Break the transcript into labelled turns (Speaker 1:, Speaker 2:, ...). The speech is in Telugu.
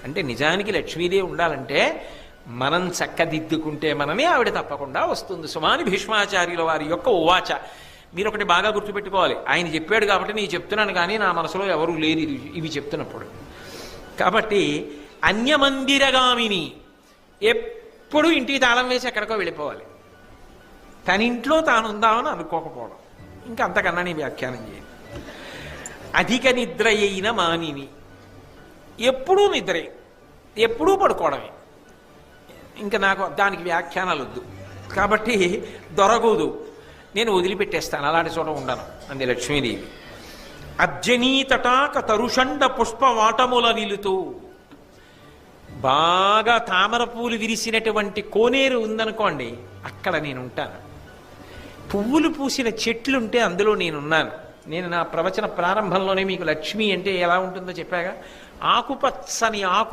Speaker 1: అంటే నిజానికి లక్ష్మీదేవి ఉండాలంటే మనం చక్కదిద్దుకుంటే మనమే ఆవిడ తప్పకుండా వస్తుంది. సుమాని భీష్మాచార్యుల వారి యొక్క ఉవాచ. మీరు ఒకటి బాగా గుర్తుపెట్టుకోవాలి, ఆయన చెప్పాడు కాబట్టి నేను చెప్తున్నాను, కానీ నా మనసులో ఎవరూ లేరు ఇవి చెప్తున్నప్పుడు. కాబట్టి అన్యమందిరగామిని, ఎప్పుడు ఇంటికి తాళం వేసి ఎక్కడికో వెళ్ళిపోవాలి, తన ఇంట్లో తాను ఉందామని అనుకోకపోవడం. ఇంకా అంతకన్నా నీ వ్యాఖ్యానం చేయాలి. అధిక నిద్ర అయిన మానిని, ఎప్పుడూ నిద్రే, ఎప్పుడూ పడుకోవడమే. ఇంకా నాకు దానికి వ్యాఖ్యానాలు వద్దు. కాబట్టి దొరకదు, నేను వదిలిపెట్టేస్తాను, అలాంటి చోట ఉండను అంది లక్ష్మీదేవి. అర్జనీ తటాక తరుషండ పుష్పవాటముల నిలుతూ, బాగా తామర పూలు విరిసినటువంటి కోనేరు ఉందనుకోండి, అక్కడ నేను ఉంటాను. పువ్వులు పూసిన చెట్లుంటే అందులో నేనున్నాను. నేను నా ప్రవచన ప్రారంభంలోనే మీకు లక్ష్మి అంటే ఎలా ఉంటుందో చెప్పాగా, ఆకుపచ్చని ఆకు